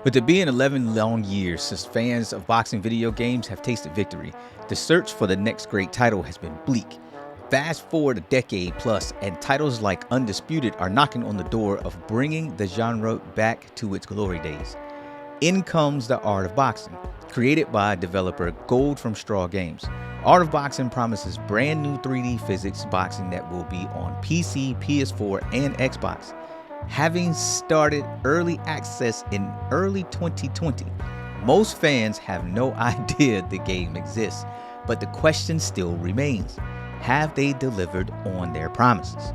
With it being 11 long years since fans of boxing video games have tasted victory, the search for the next great title has been bleak. Fast forward a decade plus, and titles like Undisputed are knocking on the door of bringing the genre back to its glory days. In comes The Art of Boxing, created by developer Gold from Straw Games. Art of Boxing promises brand new 3D physics boxing that will be on PC, PS4, and Xbox. Having started early access in early 2020, most fans have no idea the game exists, but the question still remains: have they delivered on their promises?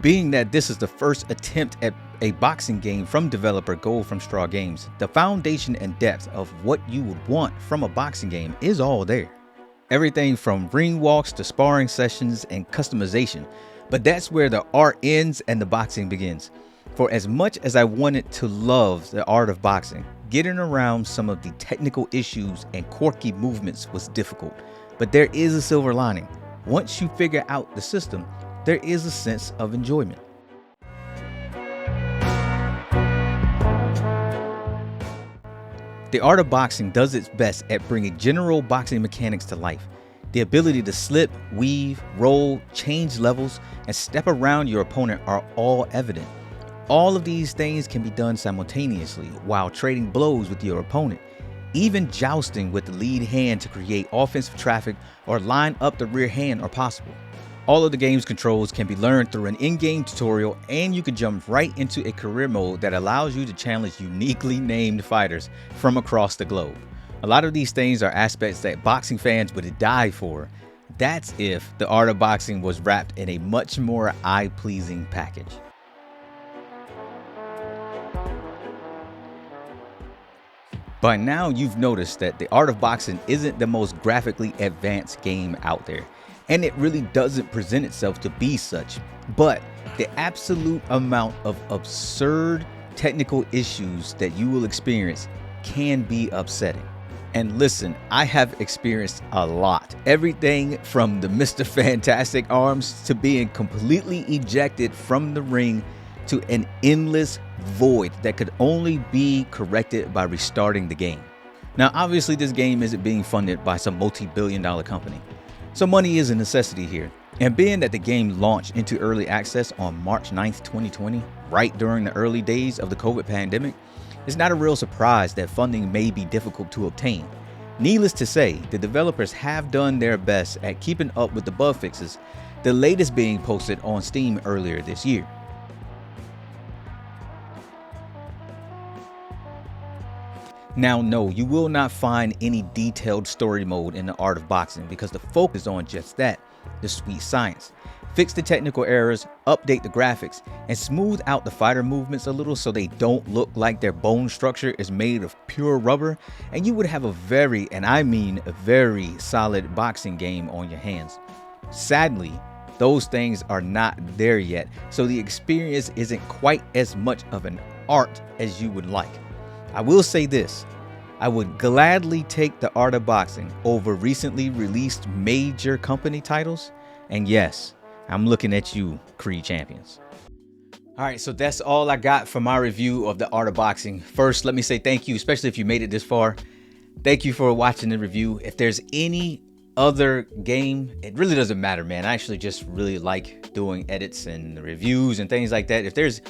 Being that this is the first attempt at a boxing game from developer Gold from Straw Games, the foundation and depth of what you would want from a boxing game is all there. Everything from ring walks to sparring sessions and customization, but that's where the art ends and the boxing begins. For as much as I wanted to love the art of boxing, getting around some of the technical issues and quirky movements was difficult. But there is a silver lining. Once you figure out the system, there is a sense of enjoyment. The Art of Boxing does its best at bringing general boxing mechanics to life. The ability to slip, weave, roll, change levels, and step around your opponent are all evident. All of these things can be done simultaneously while trading blows with your opponent. Even jousting with the lead hand to create offensive traffic or line up the rear hand are possible. All of the game's controls can be learned through an in-game tutorial, and you can jump right into a career mode that allows you to challenge uniquely named fighters from across the globe. A lot of these things are aspects that boxing fans would die for. That's if the Art of Boxing was wrapped in a much more eye-pleasing package. By now, you've noticed that the Art of Boxing isn't the most graphically advanced game out there, and it really doesn't present itself to be such. But the absolute amount of absurd technical issues that you will experience can be upsetting. And listen, I have experienced a lot. Everything from the Mr. Fantastic arms to being completely ejected from the ring to an endless void that could only be corrected by restarting the game. Now, obviously, this game isn't being funded by some multi-billion-dollar company, so money is a necessity here. And being that the game launched into early access on March 9th, 2020, right during the early days of the COVID pandemic, it's not a real surprise that funding may be difficult to obtain. Needless to say, the developers have done their best at keeping up with the bug fixes, the latest being posted on Steam earlier this year. Now, no, you will not find any detailed story mode in the Art of Boxing because the focus is on just that, the sweet science. Fix the technical errors, update the graphics, and smooth out the fighter movements a little so they don't look like their bone structure is made of pure rubber, and you would have a very, and I mean a very solid boxing game on your hands. Sadly, those things are not there yet, so the experience isn't quite as much of an art as you would like. I will say this, I would gladly take the Art of Boxing over recently released major company titles. And yes, I'm looking at you, Creed Champions. All right, so that's all I got for my review of the Art of Boxing. First, let me say thank you, especially if you made it this far. Thank you for watching the review. If there's any other game, it really doesn't matter, man. I actually just really like doing edits and reviews and things like that. If there's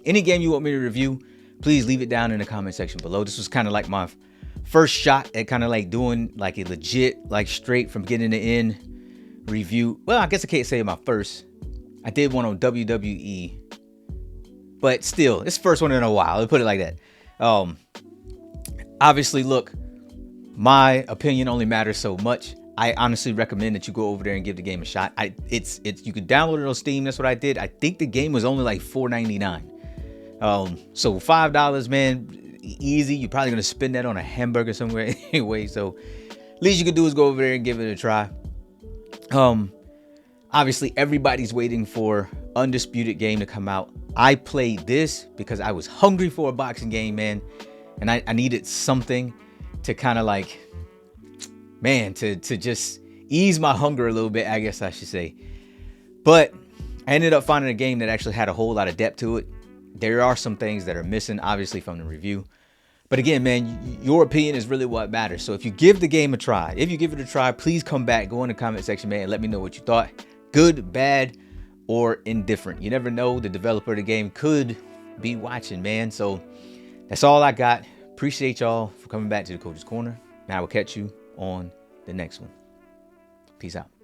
any game you want me to review, please leave it down in the comment section below. This was kind of like my first shot at kind of like doing like a legit, like straight from beginning to end review. Well, I guess I can't say my first. I did one on WWE, but still, it's the first one in a while. Let's put it like that. Obviously, look, my opinion only matters so much. I honestly recommend that you go over there and give the game a shot. It's you can download it on Steam. That's what I did. I think the game was only like $4.99. So $5, man, easy. You're probably gonna spend that on a hamburger somewhere anyway. So least you can do is go over there and give it a try. Obviously everybody's waiting for Undisputed game to come out. I played this because I was hungry for a boxing game, man, and I needed something to kind of like, man, to just ease my hunger a little bit, I guess I should say. But I ended up finding a game that actually had a whole lot of depth to it. There are some things that are missing, obviously, from the review. But again, man, your opinion is really what matters. So if you give the game a try, please come back, go in the comment section, man, and let me know what you thought. Good, bad, or indifferent. You never know. The developer of the game could be watching, man. So that's all I got. Appreciate y'all for coming back to the Coach's Corner. Now I will catch you on the next one. Peace out.